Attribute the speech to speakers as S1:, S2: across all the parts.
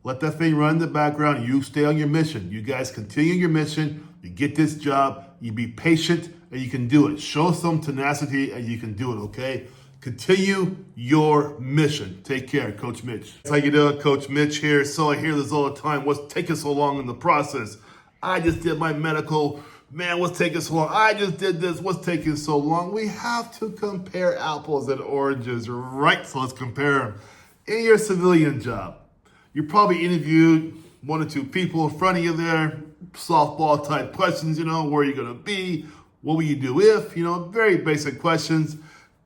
S1: Let that thing run in the background. You stay on your mission. You guys continue your mission. You get this job. You be patient and you can do it. Show some tenacity and you can do it, okay? Continue your mission. Take care, Coach Mitch. That's how you doing, Coach Mitch here. So I hear this all the time. What's taking so long in the process? I just did my medical. Man, what's taking so long? I just did this. What's taking so long? We have to compare apples and oranges, right? So let's compare them. In your civilian job, you probably interviewed 1 or 2 people in front of you there, softball type questions, where are you going to be? What will you do if? Very basic questions.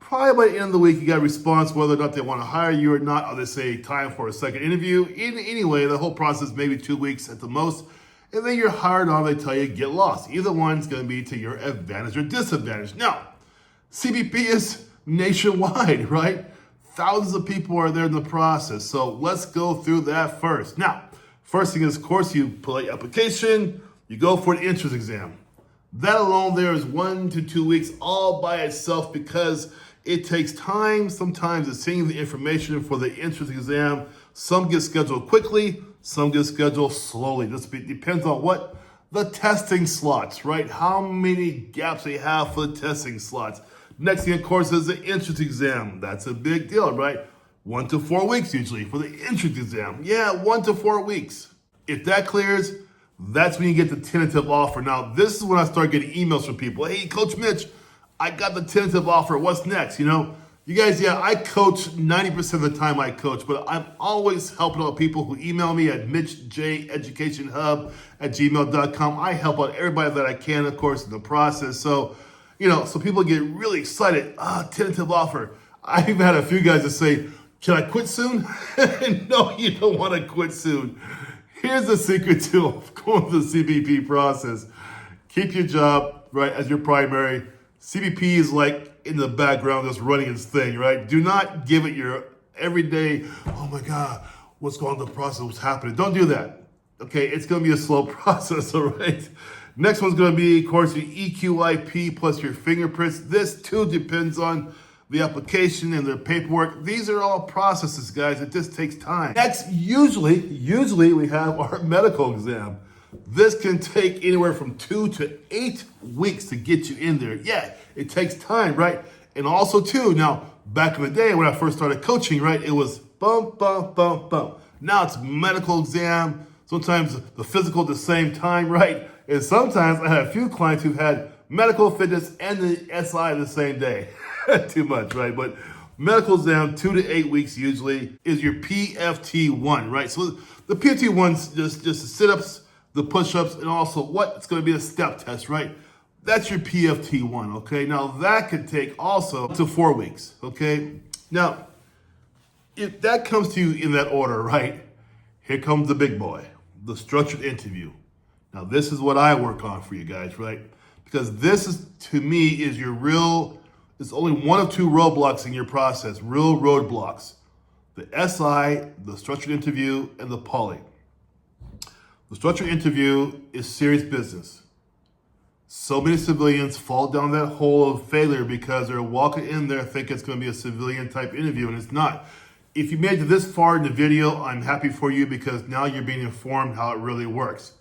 S1: Probably by the end of the week, you got a response whether or not they want to hire you or not, or they say time for a second interview. Anyway, the whole process, maybe 2 weeks at the most. And then you're hired on, they tell you, get lost. Either one's going to be to your advantage or disadvantage. Now, CBP is nationwide, right? Thousands of people are there in the process. So let's go through that first. Now, first thing is, of course, you pull out your application, you go for an entrance exam. That alone there is 1 to 2 weeks all by itself because it takes time sometimes to seeing the information for the entrance exam. Some get scheduled quickly, some get scheduled slowly. This depends on what the testing slots, right? How many gaps they have for the testing slots. Next thing, of course, is the entrance exam. That's a big deal, right? 1 to 4 weeks usually for the entrance exam. Yeah, 1 to 4 weeks. If that clears, that's when you get the tentative offer. Now, this is when I start getting emails from people. Hey, Coach Mitch, I got the tentative offer. What's next? You guys, I coach 90% of the time I coach, but I'm always helping out people who email me at mitchjeducationhub@gmail.com. I help out everybody that I can, of course, in the process. So, so people get really excited. Tentative offer. I've even had a few guys that say, can I quit soon? No, you don't want to quit soon. Here's the secret to going through the CBP process. Keep your job, right, as your primary. CBP is like in the background just running its thing, right? Do not give it your everyday, oh my God, what's going on in the process, what's happening? Don't do that, okay? It's gonna be a slow process, all right? Next one's gonna be, of course, your EQIP plus your fingerprints. This too depends on the application and their paperwork. These are all processes, guys. It just takes time. Next, usually we have our medical exam. This can take anywhere from 2 to 8 weeks to get you in there. Yeah, it takes time, right? And also too, now, back in the day when I first started coaching, right, it was bump, bump, bump, bump. Now it's medical exam, sometimes the physical at the same time, right? And sometimes I had a few clients who've had medical, fitness, and the SI the same day. Too much, right? But medical exam, 2 to 8 weeks usually, is your PFT1, right? So the PFT1's just the sit-ups, the push-ups, and also it's going to be a step test, right? That's your PFT1, okay? Now that could take also up to 4 weeks, okay? Now, if that comes to you in that order, right? Here comes the big boy, the structured interview. Now this is what I work on for you guys, right? Because this is, to me, is your real, it's only 1 of 2 roadblocks in your process, real roadblocks. The SI, the structured interview, and the poly. The structured interview is serious business. So many civilians fall down that hole of failure because they're walking in there thinking it's going to be a civilian type interview, and it's not. If you made it this far in the video, I'm happy for you because now you're being informed how it really works.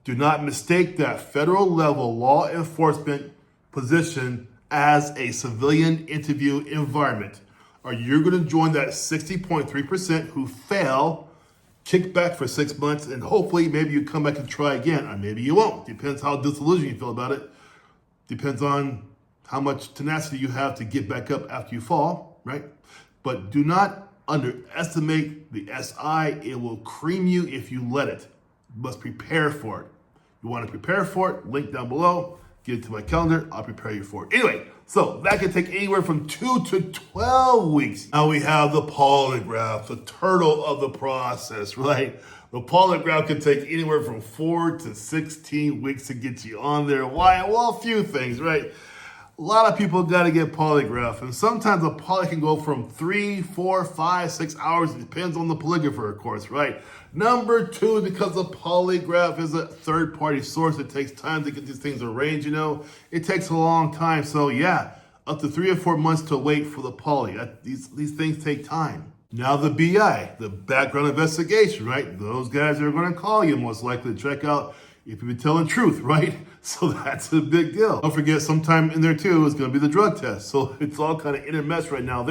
S1: Do not mistake that federal level law enforcement position as a civilian interview environment. Or you're going to join that 60.3% who fail, kick back for 6 months, and hopefully maybe you come back and try again, or maybe you won't. Depends how disillusioned you feel about it. Depends on how much tenacity you have to get back up after you fall, right? But do not underestimate the SI. It will cream you if you let it. You must prepare for it. You want to prepare for it, link down below. Get it to my calendar, I'll prepare you for it. Anyway, so that can take anywhere from 2 to 12 weeks. Now we have the polygraph, the turtle of the process, right? The polygraph can take anywhere from 4 to 16 weeks to get you on there. Why? Well, a few things, right? A lot of people got to get polygraph, and sometimes a poly can go from 3, 4, 5, 6 hours. It depends on the polygrapher, of course, right? Number 2, because the polygraph is a third-party source, it takes time to get these things arranged, It takes a long time. So, yeah, up to 3 or 4 months to wait for the poly. These things take time. Now the BI, the background investigation, right? Those guys are going to call you most likely to check out if you've been telling truth, right? So that's a big deal. Don't forget, sometime in there too is going to be the drug test. So it's all kind of intermeshed right now.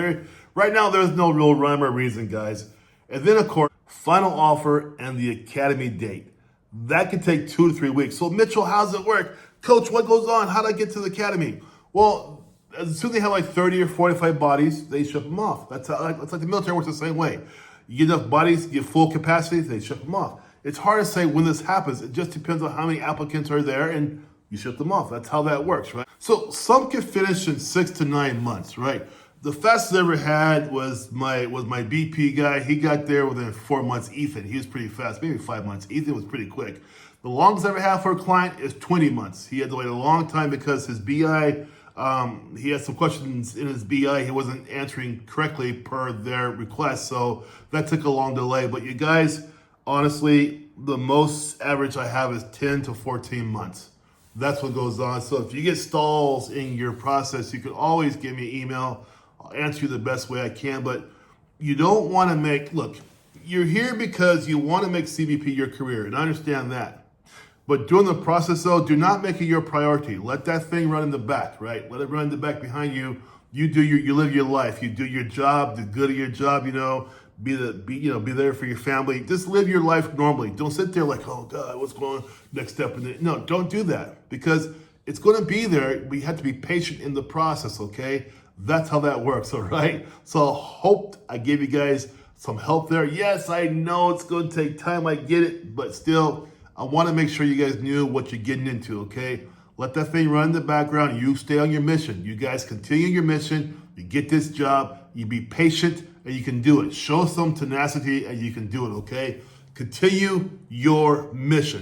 S1: Right now, there's no real rhyme or reason, guys. And then, of course, final offer and the academy date. That could take 2 to 3 weeks. So Mitchell, how's it work? Coach, what goes on? How do I get to the academy? Well, as soon as they have like 30 or 45 bodies, they ship them off. That's like the military works the same way. You get enough bodies, you get full capacity, they ship them off. It's hard to say when this happens. It just depends on how many applicants are there and you ship them off. That's how that works, right? So some can finish in 6 to 9 months, right? The fastest I ever had was my BP guy. He got there within 4 months. Ethan, he was pretty fast, maybe 5 months. Ethan was pretty quick. The longest I ever had for a client is 20 months. He had to wait a long time because his BI, he had some questions in his BI he wasn't answering correctly per their request. So that took a long delay. But you guys, honestly, the most average I have is 10 to 14 months. That's what goes on. So if you get stalls in your process, you can always give me an email. I'll answer you the best way I can, but you don't want to look, you're here because you want to make CBP your career, and I understand that. But during the process, though, do not make it your priority. Let that thing run in the back, right? Let it run in the back behind you. You live your life. You do your job, do good at your job, be there for your family. Just live your life normally. Don't sit there like, oh God, what's going on? Next step. No, don't do that because it's going to be there. We have to be patient in the process, okay? That's how that works, all right? So I hope I gave you guys some help there. Yes, I know it's going to take time. I get it, but still, I want to make sure you guys knew what you're getting into, okay? Let that thing run in the background. You stay on your mission. You guys continue your mission. You get this job. You be patient, and you can do it. Show some tenacity, and you can do it, okay? Continue your mission.